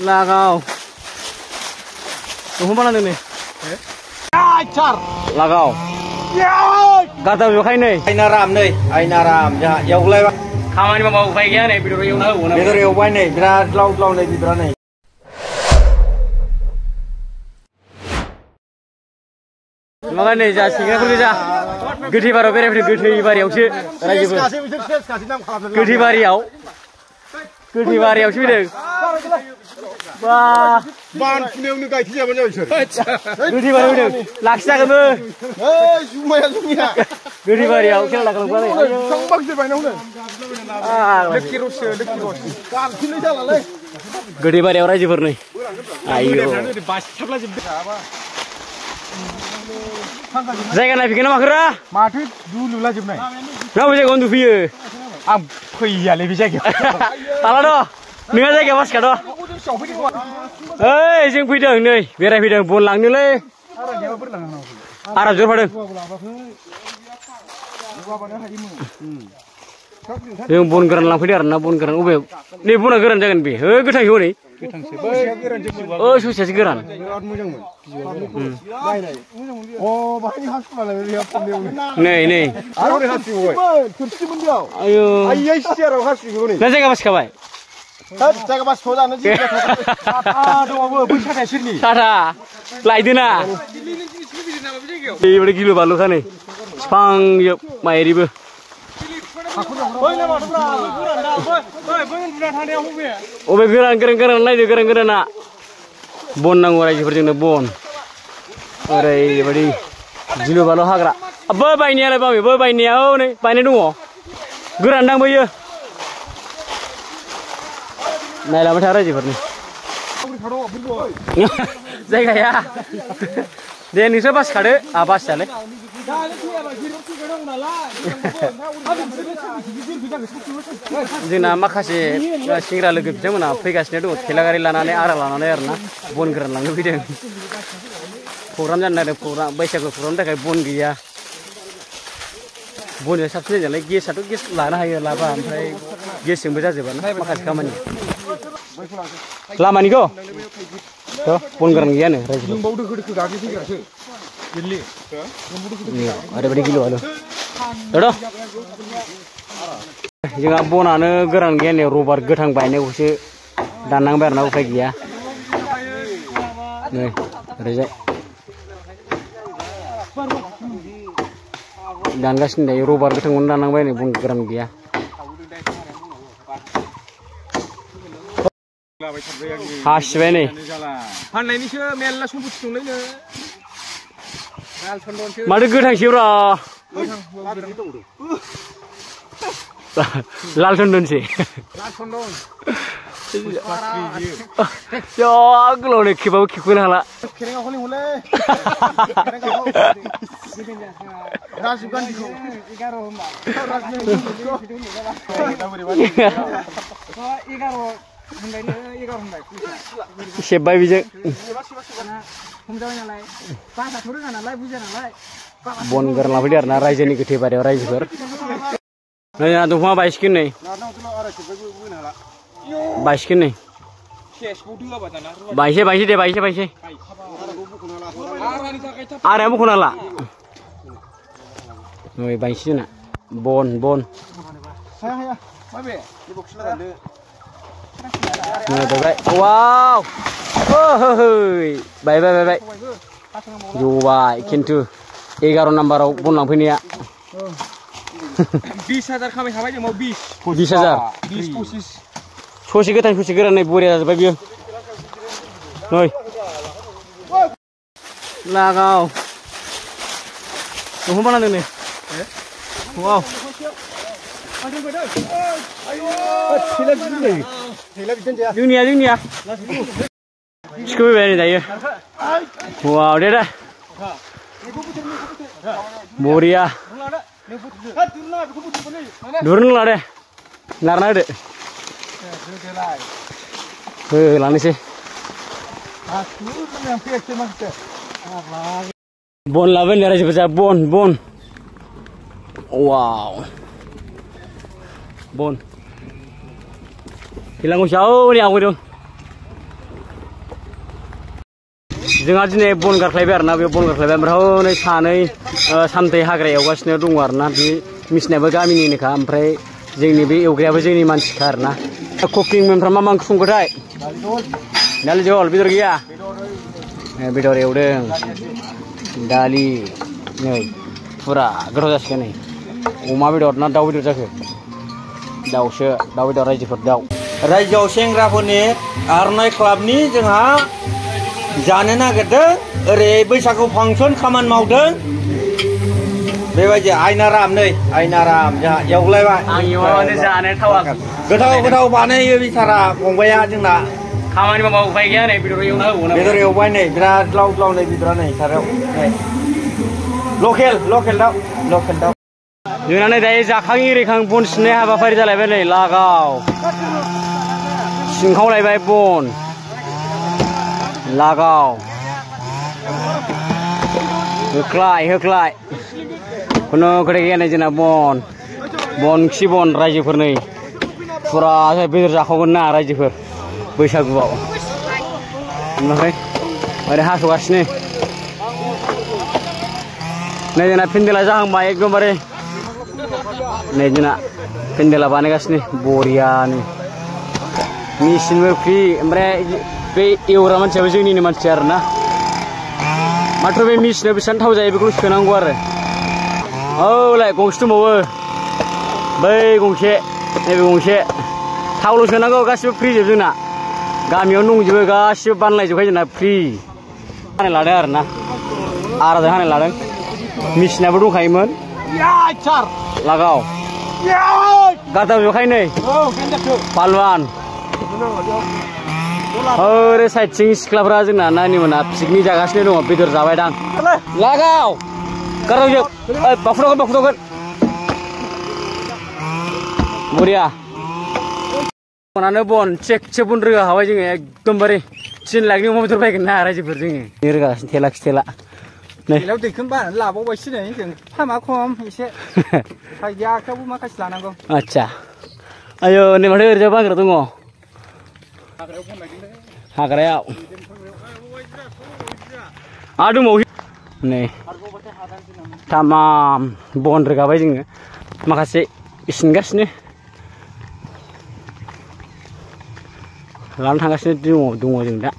Lagaw. Tuh mana nih? Car. Lagaw. Kata bukai nih. Aina ram, ya, ya ulai. Kamani mau bukai ya nih, bidur yang tahu. Bidur yang bukai nih, berat laut nih bidur nih. Makanya nih, singa kudu jah. Gede baru beri gede bariau sih. Gede bariau. Gede bariau sih deh. Wah. Ban punya nih kayak siapa nih sir? Gede bariau deh. Laksa kamu. Sumaya. Gede bariau kira lakal gua nih. Sambak sih banyak nih. Lekki ros. Kan sini jalan leh. Gede bariau aja nih. Ayo. Saya naik bikin apa kira? Mati dulu lah jumlah. Nggak bisa kondu view. Iya lebih saya. Tahu doh. Nih aja kayak mas kado. Jeng bidang nih. Biar bidang pulang nih le. Arab jor padang. Yang pun geran lang fidar, na pun geran ube. Nih pun geran jangan bi. Getang hiu nih. Oh susah sih geran. Oh bahaya hospital lihat pembiu. Nih. Ayo. Ayah siapa hospital ini? Nanti kapas kapai. Jaga pas soda nanti. Aduh, apa bisa sini? Tara, lain na. Ini berapa kilo balu kan nih? Spang yuk, mai ribu. Obe geran lain geran na. Bon nang orang seperti itu bon. Orang beri kilo balu hagra. Apa bayi ni ada bayi? Apa bayi ni ada ni? Bayi ni dulu. Geran nang bayi. Naik lama cara je pernah. Saya kaya. Dia ni sebab sekade apa sale. Jina makasih singra lagi macam mana? Pegas ni tu, kelagari lana ni ara lana ni erna. Bon geran lang lebih deh. Program jangan ada program, baca ke program dah kayak bon gaya. Bon ya sabtu je lagi gas satu gas lana hai laba, gas yang besar je pernah. Makasih kaman ni. Lama ni ko? Tuh, pun geran gaya nih. Ada berapa kilo alu? Ada? Jangan bon ane geran gaya nih, robar getang banyak usai danang berna usai gaya. Nih, rezek. Dan gas ni robar getang danang banyak pun geran gaya. Hash bene. Handai ni sih mela sumbu citung ni. Madu getang siapa? Lal sondon sih. Ya, aku loh ni kibau kikun hala. Kira aku ni mulai. Rasukan di Siapa bijak? Bon geran lah biar na raja ni gede pada raja ber. Naya tu mah baiskin nih. Baiskin nih. Baisnya deh. Ada mau kunala. Noi baisnya na. Bon. Saya. Babe, di box lah ada. Wow. Bye. Juga kintu 11 number pun lang punya. 20,000 kami habai mau 20. 20,000. 20 pusis. Susi geran nih buri ada babi. Noi. Lagaw. Tuh mana nih? Wow. Dunia. Sekali beri dah ya. Wow, dia dah. Boria. Durun lah deh. Narna deh. Lani sih. Bon lawan ni ada sebesar bon. Wow. Bon. Hilang usaha ni aku tu. जोंहा दिनै बन गारख्लायबाय आरोना बे बन गारख्लायबाय ओमफ्राय हनै सानै सामथाइ हाग्रा एवगासिनो दङ आरोना बे मिसिनाबो गामिनिनोखा ओमफ्राय जोंनि बे एवग्रायाबो जोंनि मानसिखा आरोना कुकिंमेनफ्रा मा ओंख्रि संखोथाय दालि जहल बेदर गैया बेदर एवदों दालि नै फुरा गोथाव जासिगोन नै अमा बेदर ना दाउ बेदर जाखो दाउसो दाउ बेदर रायजोफोर दाउ रायजोआव सेंग्राफोरनि आर'नाइ क्लाबनि जोंहा जानो नागिरदों ओरै बैसागु फांसन खामानि मावदों बेबायदि आयनाराम नै आयनाराम जोंहा एवलायबाय आं एवाबानो जानो थावाखै गोथाव बानायो बिसारा फंबाया जोंना खामानि मावबा उफाय गैया नै बेदर एवना होबावनांगौ बेदर एवबाय नै बिराद लाव लाव नै बेदरा नै सारायाव नै लकेल दाउ जोंना नै दायो जाखां एरिखां बन सिननाय हाबाफारि जालायबाय नै लागाव सिनखावलायबाय बन लागाव होख्लाय खुनु खोथा गैया नै जोंना बन खि बन रायजोफोर नै फुरा बेदर जाखावगोन ना रायजोफोर बैसागुआव ओमफ्राय ओरै हास'गासिनो नै जोंना पेन्देला जाहांबाय एकदमबारे नै जोंना पेन्देला बानायगासिनो बरियानो मेचिनबो फ्रि ओमफ्राय बे एवग्रा मानसियाबो जोंनिनो मानसि आरोना माथ्र बे मेचिनाव बेसेबां थाव जायो बेखौ सोनांगौ आरो औलाय गंसे दंबावो बै गंसे नैबे गंसे थावल' सोनांगौ गासिबो फ्रिजोब जोंना गामियावनो दंजोबो गासिबो बानलायजोबखायो जोंना फ्रि हानाय लादों आरोना आराजों हानाय लादों मेचिनाबो दंखायोमोन लागाव गादावजोबखायो नै पालवान ओरै साइडथिं सिख्लाफ्रा जोंना नानिमोना पिकनिक जागासिनो दङ बेदर जाबायदां लागाव गादावजोब बाखुदावगोन बरिया बनानो बन चेकसे बन रोगा हाबाय जोङो एकदमबारे 3 लाखनि अमा बेदर बायगोन ना रायजोफोर जोङो रोगागासिनो थेला खिथेला बेलाव दैखोन बानानै लाबावबायसो नै जों फामा खम एसे फायदि आखायावबो माखासे लानांगौ आच्छा आयौ नै माथो ओरैजा बांग्रा दङ हाग्रायाव दंबावो नै तामाम बन रोगाबाय जोङो माखासे सिनगासिनो लाना थांगासिनो दङ जों दा